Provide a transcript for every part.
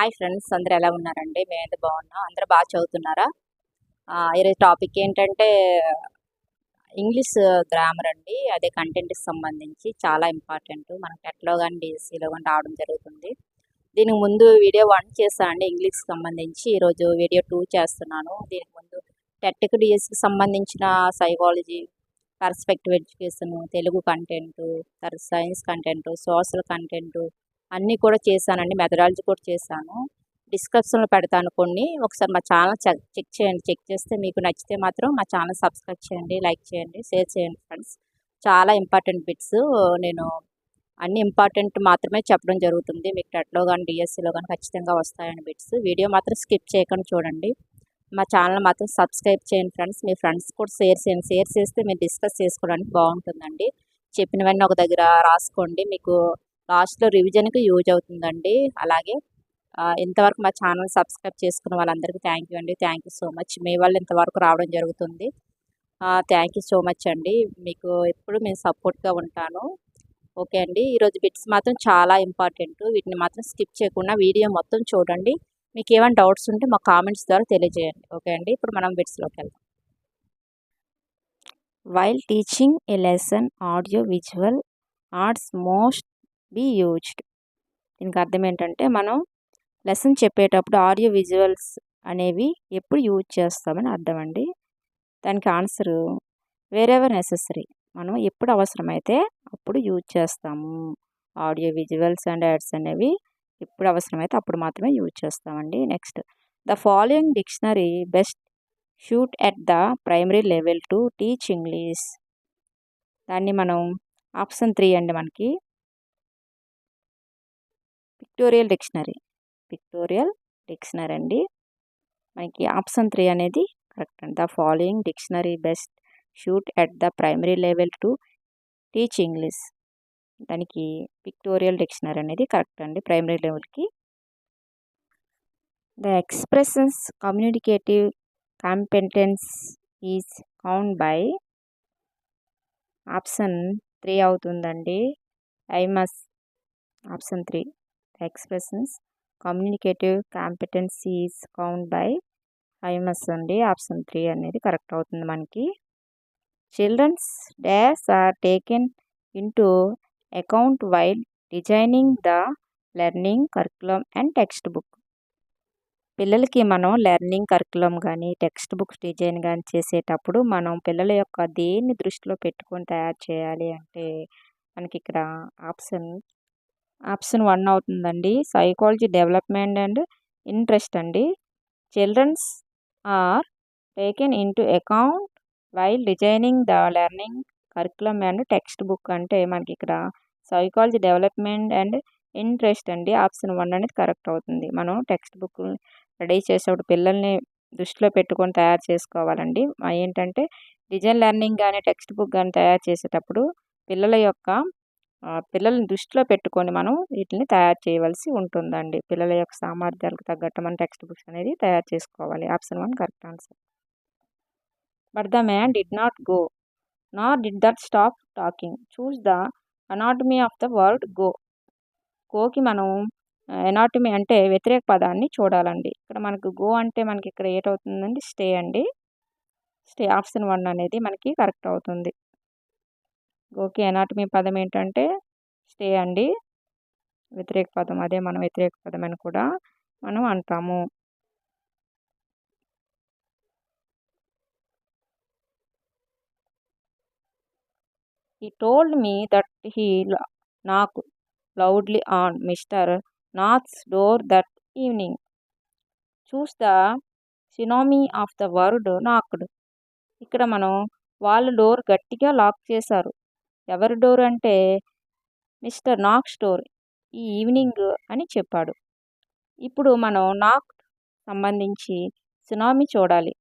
Hi friends, అందరూ ఎలా ఉన్నారండి? మేమైతే బాగున్నాం. అందరూ బాగా చదువుతున్నారా? ఈరోజు టాపిక్ ఏంటంటే ఇంగ్లీష్ గ్రామర్ అండి. అదే కంటెంట్కి సంబంధించి చాలా ఇంపార్టెంట్. మనకి టెట్లో కానీ డిఎస్సిలో కానీ రావడం జరుగుతుంది. దీనికి ముందు వీడియో 1 చేశాను అండి ఇంగ్లీష్కి సంబంధించి. ఈరోజు వీడియో 2 చేస్తున్నాను. దీనికి ముందు టెట్కి డిఎస్సికి సంబంధించిన psychology, perspective education, Telugu content, తర్వాత సైన్స్ కంటెంట్, సోషల్ కంటెంట్ అన్నీ కూడా చేశానండి. మెథడాలజీ కూడా చేశాను. డిస్క్రిప్షన్లో పెడతాను కొన్ని. ఒకసారి మా ఛానల్ చెక్ చేయండి. చెక్ చేస్తే మీకు నచ్చితే మాత్రం మా ఛానల్ సబ్స్క్రైబ్ చేయండి, లైక్ చేయండి, షేర్ చేయండి ఫ్రెండ్స్. చాలా ఇంపార్టెంట్ బిట్స్ నేను అన్ని ఇంపార్టెంట్ మాత్రమే చెప్పడం జరుగుతుంది. మీకు టెట్లో కానీ డిఎస్సిలో కానీ ఖచ్చితంగా వస్తాయండి బిట్స్. వీడియో మాత్రం స్కిప్ చేయకుండా చూడండి. మా ఛానల్ మాత్రం సబ్స్క్రైబ్ చేయండి ఫ్రెండ్స్. మీ ఫ్రెండ్స్ కూడా షేర్ చేయండి. షేర్ చేస్తే మీరు డిస్కస్ చేసుకోవడానికి బాగుంటుందండి. చెప్పినవన్నీ ఒక దగ్గర రాసుకోండి. మీకు లాస్ట్లో రివిజన్కి యూజ్ అవుతుందండి. అలాగే ఇంతవరకు మా ఛానల్ సబ్స్క్రైబ్ చేసుకున్న వాళ్ళందరికీ థ్యాంక్ యూ అండి. Thank you so much. మీ వాళ్ళు ఇంతవరకు రావడం జరుగుతుంది. థ్యాంక్ యూ సో మచ్ అండి. మీకు ఎప్పుడు నేను సపోర్ట్గా ఉంటాను. ఓకే అండి. ఈరోజు బిట్స్ మాత్రం చాలా ఇంపార్టెంట్. వీటిని మాత్రం స్కిప్ చేయకుండా వీడియో మొత్తం చూడండి. మీకు ఏమైనా డౌట్స్ ఉంటే మా కామెంట్స్ ద్వారా తెలియజేయండి. ఓకే అండి. ఇప్పుడు మనం బిట్స్లోకి వెళ్దాం. While teaching a lesson audio visual arts most be used. దీనికి అర్థం ఏంటంటే మనం లెసన్ చెప్పేటప్పుడు ఆడియో విజువల్స్ అనేవి ఎప్పుడు యూజ్ చేస్తామని అర్థం అండి. దానికి ఆన్సరు వేరెవర్ నెసెసరీ. మనం ఎప్పుడు అవసరమైతే అప్పుడు యూజ్ చేస్తాము. ఆడియో విజువల్స్ అండ్ యాడ్స్ అనేవి ఎప్పుడు అవసరమైతే అప్పుడు మాత్రమే యూజ్ చేస్తామండి. Next, the following dictionary best shoot at the primary level to teach English. దాన్ని మనం ఆప్షన్ 3 అండి. మనకి పిక్టోరియల్ డిక్షనరీ అండి. మనకి ఆప్షన్ 3 అనేది కరెక్ట్ అండి. The following dictionary best shoot at the primary level to teach English. దానికి పిక్టోరియల్ డిక్షనరీ అనేది కరెక్ట్ అండి ప్రైమరీ లెవెల్కి. The expressions communicative competence is count by. Option 3 అవుతుందండి. Option 3. The expressions communicative competence is count by ఐమస్ అండి. Option 3 అనేది correct అవుతుంది మనకి. Children's dash are taken into account while designing the learning curriculum and text book. పిల్లలకి మనం learning curriculum కానీ text book design కానీ చేసేటప్పుడు మనం పిల్లల యొక్క దేన్ని దృష్టిలో పెట్టుకొని తయారు చేయాలి అంటే మనకి ఇక్కడ ఆప్షన్ 1 అవుతుందండి. సైకాలజీ డెవలప్మెంట్ అండ్ ఇంట్రెస్ట్ అండి. Childrens are taken into account while designing the learning curriculum and text book అంటే మనకి ఇక్కడ సైకాలజీ డెవలప్మెంట్ అండ్ ఇంట్రెస్ట్ అండి. ఆప్షన్ 1 అనేది కరెక్ట్ అవుతుంది. మనం టెక్స్ట్ బుక్ రెడీ చేసేటప్పుడు పిల్లల్ని దృష్టిలో పెట్టుకొని తయారు చేసుకోవాలండి. ఏంటంటే డిజైన్ లెర్నింగ్ కానీ టెక్స్ట్ బుక్ కానీ తయారు చేసేటప్పుడు పిల్లల్ని దృష్టిలో పెట్టుకొని మనం వీటిని తయారు చేయవలసి ఉంటుందండి. పిల్లల యొక్క సామర్థ్యాలకు తగ్గట్టు మనం టెక్స్ట్ బుక్స్ అనేది తయారు చేసుకోవాలి. Option 1 correct answer. But the man did not go nor did that stop talking. Choose the anatomy of the word go. గోకి మనం ఎనాటమీ అంటే వ్యతిరేక పదాన్ని చూడాలండి. ఇక్కడ మనకు గో అంటే మనకి ఇక్కడ ఏటవుతుందండి స్టే అండి. స్టే ఆప్షన్ 1 అనేది మనకి కరెక్ట్ అవుతుంది. గోకి ఎనాటమీ పదం ఏంటంటే స్టే అండి. వ్యతిరేక పదం అదే మనం వ్యతిరేక పదం అని కూడా మనం అంటాము. He told me that he knocked loudly on Mr. Nath's door that evening. Choose the synonym of the word knocked. ఇక్కడ మనం వాళ్ళ డోర్ గట్టిగా లాక్ చేశారు. ఎవరి డోర్ అంటే మిస్టర్ నాక్స్ డోర్ ఈ ఈవినింగ్ అని చెప్పాడు. ఇప్పుడు మనం నాక్ సంబంధించి సినామీ చూడాలి.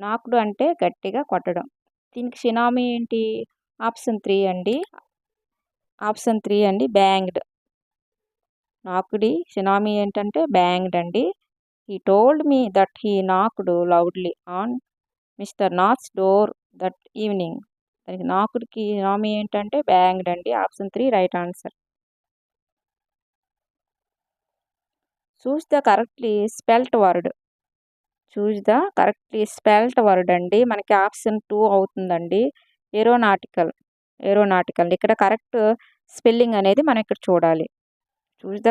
నాక్డ్ అంటే గట్టిగా కొట్టడం. దీనికి సినామీ ఏంటి? ఆప్షన్ 3 అండి. ఆప్షన్ 3 అండి బ్యాంగ్డ్. నాకుడి సినామీ ఏంటంటే బ్యాంగ్డ్ అండి. He told me that he knocked loudly on mister Nath's door that evening. దానికి నాకుడికి సినామీ ఏంటంటే బ్యాంగ్డ్ అండి. Option 3 right answer. Choose the correctly spelt word. Choose the correctly spelt word అండి. మనకి ఆప్షన్ 2 అవుతుందండి. ఏరోనాటికల్. ఇక్కడ కరెక్ట్ స్పెల్లింగ్ అనేది మనం ఇక్కడ చూడాలి. చూస్ ద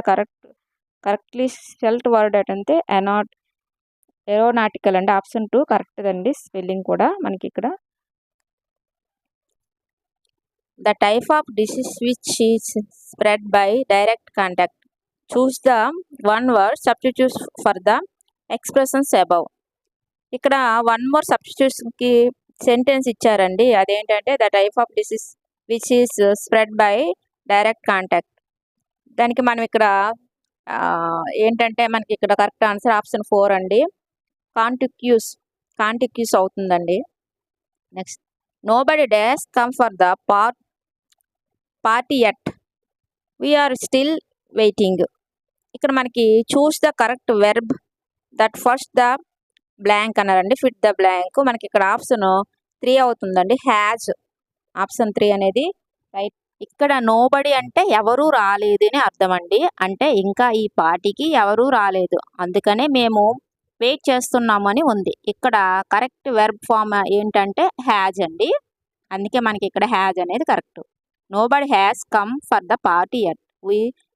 కరెక్ట్లీ స్పెల్ట్ వర్డ్ అంటే ఏరోనాటికల్ అండి. ఆప్షన్ 2 కరెక్ట్ అండి. స్పెల్లింగ్ కూడా మనకి ఇక్కడ. The type of disease which is spread by direct contact. Choose the one word substitutes for the expressions above. ఇక్కడ వన్ మోర్ సబ్స్టిట్యూషన్కి సెంటెన్స్ ఇచ్చారండి. అదేంటంటే the type of disease which is spread by direct contact. దానికి మనం ఇక్కడ ఏంటంటే మనకి ఇక్కడ correct answer option 4 అండి. కాంటిక్యూస్ అవుతుందండి. Next, nobody days come for the party at we are still waiting. ఇక్కడ మనకి choose the correct verb that first the blank అన్నారండి. Fit the blank. మనకి ఇక్కడ ఆప్షన్ 3 అవుతుందండి. హ్యాజ్. ఆప్షన్ 3 అనేది రైట్. ఇక్కడ నోబడి అంటే ఎవరూ రాలేదు అని అర్థం అండి. అంటే ఇంకా ఈ పార్టీకి ఎవరూ రాలేదు, అందుకనే మేము వెయిట్ చేస్తున్నామని ఉంది. ఇక్కడ కరెక్ట్ వెర్బ్ ఫామ్ ఏంటంటే హ్యాజ్ అండి. అందుకే మనకి ఇక్కడ హ్యాజ్ అనేది correct. Nobody has come for the party yet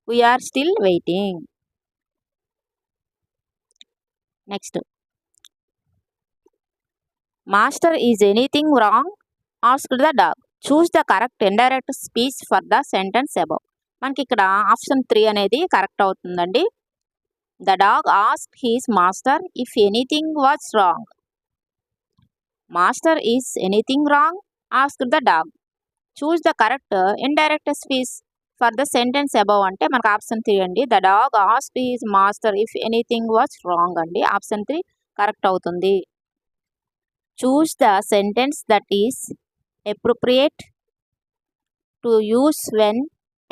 we are still waiting. Next, master is anything wrong asked the dog. Choose the correct indirect speech for the sentence above. మనకి ఇక్కడ option 3 అనేది correct అవుతుందండి. The dog asked his master if anything was wrong. Master is anything wrong asked the dog. Choose the correct indirect speech for the sentence above అంటే మనకు option 3 అండి. The dog asked his master if anything was wrong అండి. Option 3 correct అవుతుంది. Choose the sentence that is appropriate to use when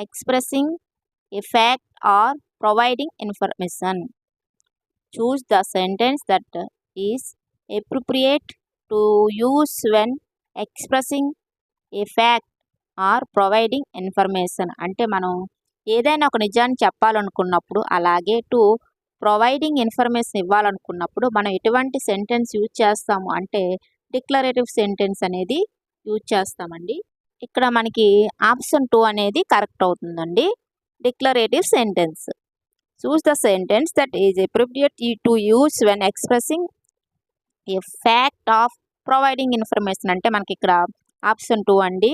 expressing a fact or providing information. Choose the sentence that is appropriate to use when expressing a fact or providing information. అంటే మనం ఏదైనా ఒక నిజాన్ని చెప్పాలనుకున్నప్పుడు, అలాగే to providing information ఇవ్వాలనుకున్నప్పుడు మనం ఎటువంటి sentence use చేస్తాము అంటే డిక్లరేటివ్ సెంటెన్స్ అనేది యూజ్ చేస్తామండి. ఇక్కడ మనకి ఆప్షన్ 2 అనేది కరెక్ట్ అవుతుందండి. Declarative sentence. Choose the sentence that is appropriate to use when expressing A fact of providing information అంటే మనకి ఇక్కడ ఆప్షన్ 2 అండి.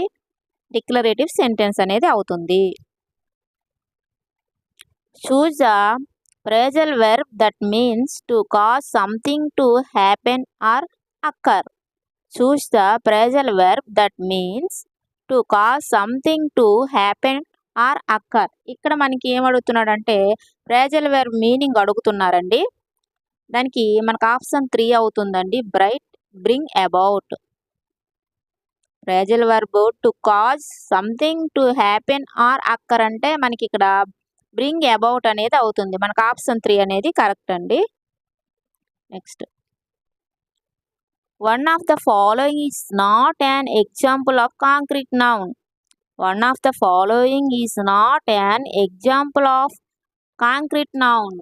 డిక్లరేటివ్ సెంటెన్స్ అనేది అవుతుంది. Choose the phrasal verb that means to cause something to happen or occur. Choose the phrasal verb that means to cause something to happen or occur. ఇక్కడ మనకి ఏం అడుగుతున్నాడంటే phrasal verb meaning అడుగుతున్నారండి. దానికి మనకు option 3 అవుతుందండి. Bring about. Phrasal verb to cause something to happen or occur అంటే మనకి ఇక్కడ బ్రింగ్ అబౌట్ అనేది అవుతుంది. మనకు ఆప్షన్ 3 అనేది కరెక్ట్ అండి. Next, one of the following is not an example of concrete noun. One of the following is not an example of concrete noun.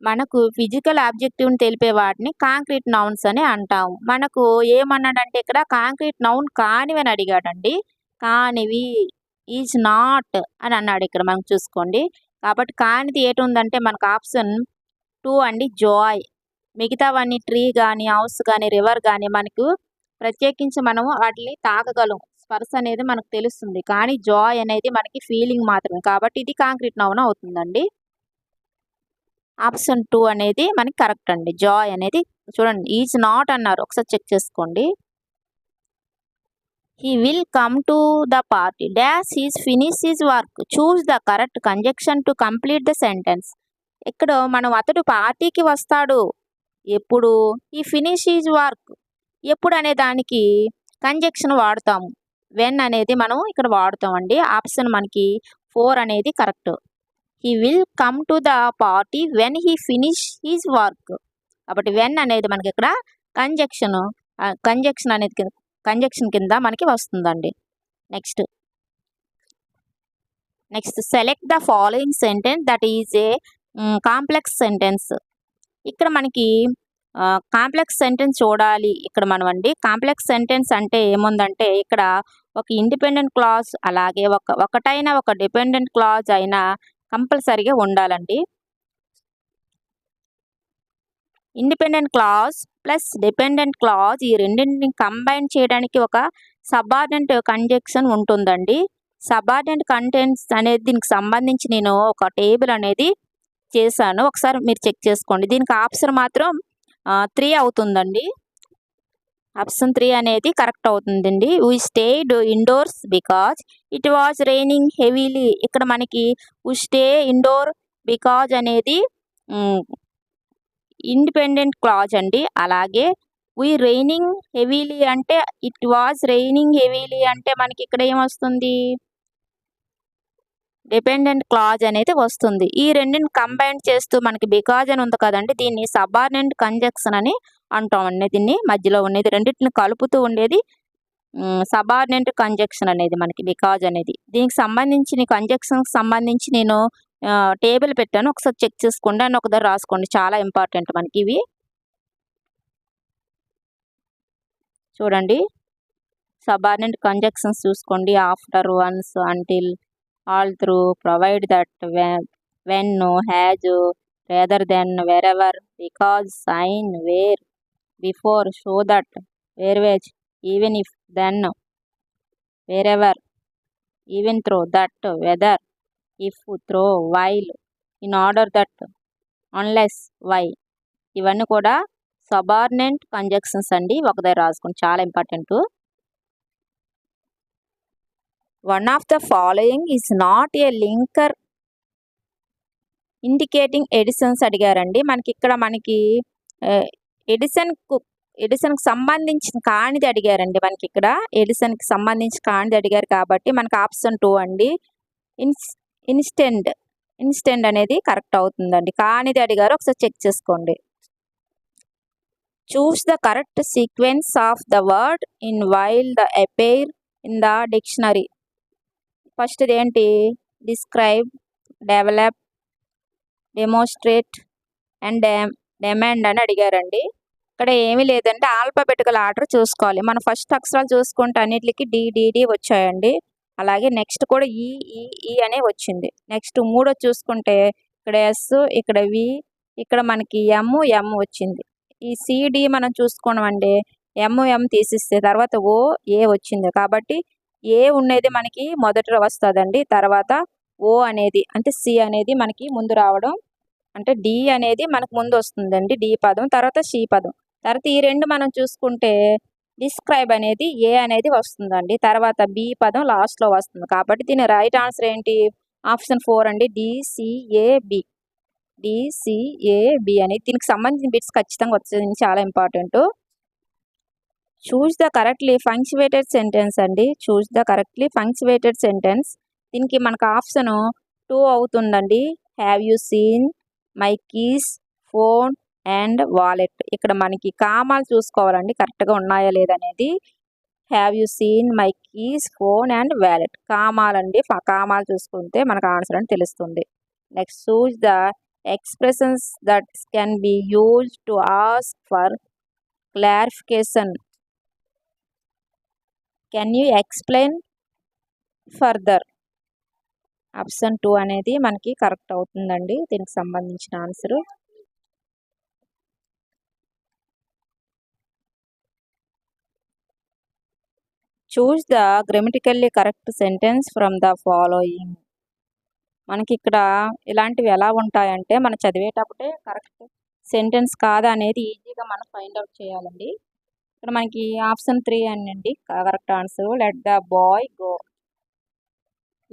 మనకు physical ఆబ్జెక్టివ్ని తెలిపే వాటిని కాంక్రీట్ నౌన్స్ అని అంటాము. మనకు ఏమన్నాడంటే ఇక్కడ కాంక్రీట్ నౌన్ కానివి అని అడిగాడండి. కానివి ఈజ్ నాట్ అని అన్నాడు. ఇక్కడ మనం చూసుకోండి. కాబట్టి కానిది ఏటి ఉందంటే మనకు ఆప్షన్ 2 అండి. జాయ్. మిగతావన్నీ ట్రీ కానీ, హౌస్ కానీ, రివర్ కానీ మనకు ప్రత్యేకించి మనము వాటిని తాకగలం. స్పర్శ అనేది మనకు తెలుస్తుంది. కానీ జాయ్ అనేది మనకి ఫీలింగ్ మాత్రమే. కాబట్టి ఇది కాంక్రీట్ నౌన్ అవుతుందండి. ఆప్షన్ 2 అనేది మనకి కరెక్ట్ అండి. జాయ్ అనేది చూడండి, ఈజ్ నాట్ అన్నారు. ఒకసారి చెక్ చేసుకోండి. He will come to the party dash he's finish his work. Choose the correct conjunction to complete the sentence. ఇక్కడ మనం అతడు పార్టీకి వస్తాడు ఎప్పుడు, ఈ ఫినిష్ ఈజ్ వర్క్ ఎప్పుడు అనే దానికి కంజంక్షన్ వాడతాము. వెన్ అనేది మనం ఇక్కడ వాడుతామండి. ఆప్షన్ మనకి 4 అనేది correct. He will come to the party when he finish his work. కాబట్టి వెన్ అనేది మనకి ఇక్కడ కంజంక్షన్ అనేది కంజంక్షన్ కింద మనకి వస్తుందండి. Next select the following sentence that is a complex sentence. ఇక్కడ మనకి కాంప్లెక్స్ సెంటెన్స్ చూడాలి ఇక్కడ మనం అండి. కాంప్లెక్స్ సెంటెన్స్ అంటే ఏముందంటే ఇక్కడ ఒక ఇండిపెండెంట్ క్లాజ్ అలాగే ఒకటైన ఒక డిపెండెంట్ క్లాజ్ అయినా కంపల్సరీగా ఉండాలండి. Independent clause plus dependent clause ఈ రెండింటిని కంబైన్ చేయడానికి ఒక సబార్డినేట్ కంజంక్షన్ ఉంటుందండి. సబార్డినేట్ కంటెంట్స్ అనేది దీనికి సంబంధించి నేను ఒక టేబుల్ అనేది చేశాను. ఒకసారి మీరు చెక్ చేసుకోండి. దీనికి ఆప్షన్ మాత్రం 3 అవుతుందండి. ఆప్షన్ 3 అనేది కరెక్ట్ అవుతుందండి. We stayed indoors because it was raining heavily. ఇక్కడ మనకి వీ స్టే ఇండోర్ బికాజ్ అనేది ఇండిపెండెంట్ క్లాజ్ అండి. అలాగే వీ రైనింగ్ హెవీలీ అంటే ఇట్ వాజ్ రైనింగ్ హెవీలీ అంటే మనకి ఇక్కడ ఏమొస్తుంది, డిపెండెంట్ క్లాజ్ అనేది వస్తుంది. ఈ రెండింటిని కంబైన్ చేస్తూ మనకి బికాజ్ అని ఉంది కదండి, దీన్ని సబార్డినేట్ కంజంక్షన్ అని అంటామండి. దీన్ని మధ్యలో ఉండేది రెండింటిని కలుపుతూ ఉండేది సబార్డినేట్ కంజంక్షన్ అనేది మనకి బికాజ్ అనేది. దీనికి సంబంధించిన కంజంక్షన్కి సంబంధించి నేను టేబుల్ పెట్టాను. ఒకసారి చెక్ చేసుకోండి అని ఒకసారి రాసుకోండి. చాలా ఇంపార్టెంట్ మనకి ఇవి. చూడండి సబార్డినేట్ కంజంక్షన్స్ చూసుకోండి. After, once, until, all through, provide that, when, has, rather than, wherever, because, sign, where, before, show that, whereas, even if, then, wherever, even though, that, whether, if, through, while, in order that, unless, why. ఇవన్నీ కూడా subordinate conjunctions అండి. ఒకసారి రాసుకోండి, చాలా important. One of the following is not a linker indicating editions అడిగారండి. మనకి ఇక్కడ ఎడిషన్కి సంబంధించిన కానిది అడిగారండి. మనకి ఇక్కడ ఎడిషన్కి సంబంధించి కానిది అడిగారు కాబట్టి మనకి ఆప్షన్ 2 అండి. ఇన్స్టెంట్ అనేది కరెక్ట్ అవుతుందండి. కానిది అడిగారు, ఒకసారి చెక్ చేసుకోండి. Choose the correct sequence of the word in while the appear in the dictionary. First ఏంటి, describe, develop, demonstrate and demand అని అడిగారండి. ఇక్కడ ఏమీ లేదంటే ఆల్ఫాబెటికల్ ఆర్డర్ చూసుకోవాలి. మనం ఫస్ట్ అక్షరాలు చూసుకుంటే అన్నిటికి డిడిడి వచ్చాయండి. అలాగే నెక్స్ట్ కూడా ఈ అనే వచ్చింది. నెక్స్ట్ 3 చూసుకుంటే ఇక్కడ ఎస్, ఇక్కడ వి, ఇక్కడ మనకి ఎం వచ్చింది. ఈ సిడి మనం చూసుకోమండి, ఎం తీసిస్తే తర్వాత ఏ వచ్చింది. కాబట్టి ఏ ఉండేది మనకి మొదట వస్తుందండి. తర్వాత ఓ అనేది అంటే సి అనేది మనకి ముందు రావడం, అంటే డి అనేది మనకు ముందు వస్తుందండి, డి పదం. తర్వాత సి పదం. తర్వాత ఈ రెండు మనం చూసుకుంటే డిస్క్రైబ్ అనేది ఏ అనేది వస్తుందండి. తర్వాత బి పదం లాస్ట్లో వస్తుంది. కాబట్టి దీని రైట్ ఆన్సర్ ఏంటి, ఆప్షన్ 4 అండి, డిసిఏబి. డిసిఏబి అనేది దీనికి సంబంధించిన బిట్స్ ఖచ్చితంగా వచ్చేది, చాలా important. Choose the correctly punctuated sentence అండి. Choose the correctly punctuated sentence. దీనికి మనకు ఆప్షన్ 2 అవుతుందండి. Have you seen my keys, phone and wallet. ఇక్కడ మనకి కామాలు చూసుకోవాలండి కరెక్ట్గా ఉన్నాయా లేదనేది. Have you seen my keys, phone and wallet కామాలండి. కామాలు చూసుకుంటే మనకు ఆన్సర్ అని తెలుస్తుంది. Next choose the expressions that can be used to ask for clarification. Can you explain further. Option 2 అనేది మనకి కరెక్ట్ అవుతుందండి దీనికి సంబంధించిన answer. Choose the grammatically correct sentence from the following. మనకి ఇక్కడ ఇలాంటివి ఎలా ఉంటాయంటే మనం చదివేటప్పుడే కరెక్ట్ సెంటెన్స్ కాదా అనేది ఈజీగా మనం ఫైండ్ అవుట్ చేయాలండి. ఇక్కడ మనకి ఆప్షన్ 3 అండి correct answer. Let the boy go.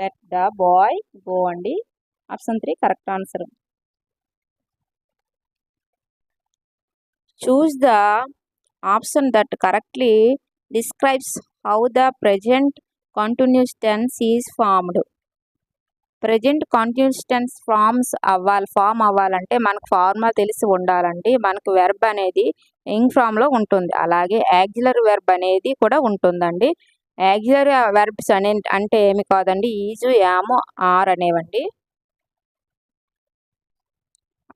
Let the boy go అండి. Option 3 correct answer. Choose the option that correctly describes how the present continuous tense is formed. Present continuous tense form అవ్వాలంటే మనకు formula తెలిసి ఉండాలండి. మనకు verb అనేది ఇంగ్ ఫామ్లో ఉంటుంది. అలాగే యాక్సిలరీ వెర్బ్ అనేది కూడా ఉంటుందండి. యాక్సిలరీ వెర్బ్స్ అంటే ఏమి కాదండి, ఈజు, యాము, ఆర్ అనేవండి.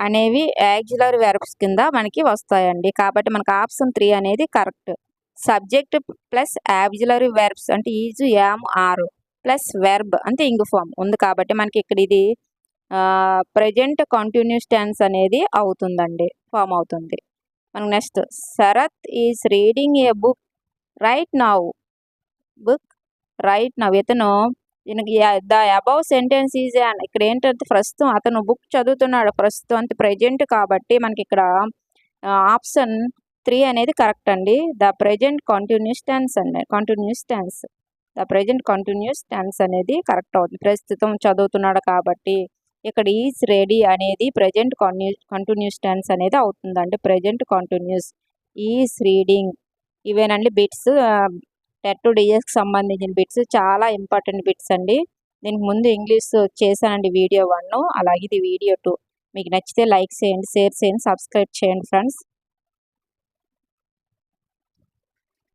అనేవి యాక్సిలరీ వెర్బ్స్ కింద మనకి వస్తాయండి. కాబట్టి మనకు ఆప్షన్ 3 అనేది correct. Subject plus auxiliary verbs అంటే is, am, are plus verb అంటే ఇంగ్ ఫామ్ ఉంది కాబట్టి మనకి ఇక్కడ ఇది ప్రెజెంట్ కంటిన్యూస్ టెన్స్ అనేది అవుతుందండి, ఫామ్ అవుతుంది. మనకు next, Sharath is reading a book right now. Book right now ఇతను the above sentence is an, ఇక్కడ ఏంటంటే ప్రస్తుతం అతను బుక్ చదువుతున్నాడు, ప్రస్తుతం అంటే ప్రెజెంట్ కాబట్టి మనకి ఇక్కడ ఆప్షన్ 3 అనేది కరెక్ట్ అండి. ద ప్రెజెంట్ కంటిన్యూస్ టెన్స్ అండి, ద ప్రెజెంట్ కంటిన్యూస్ టెన్స్ అనేది కరెక్ట్ అవుతుంది. ప్రస్తుతం చదువుతున్నాడు కాబట్టి ఇక్కడ ఈజ్ రెడీ అనేది ప్రెజెంట్ కంటిన్యూస్ టెన్స్ అనేది అవుతుందండి. ప్రెజెంట్ కంటిన్యూస్, ఈజ్ రీడింగ్, ఇవేనండి బిట్స్. టెట్ టు డిఎస్కి సంబంధించిన బిట్స్ చాలా ఇంపార్టెంట్ బిట్స్ అండి. దీనికి ముందు ఇంగ్లీష్ చేశానండి వీడియో 1, అలాగే ఇది వీడియో 2. మీకు నచ్చితే లైక్ చేయండి, షేర్ చేయండి, సబ్స్క్రైబ్ చేయండి ఫ్రెండ్స్.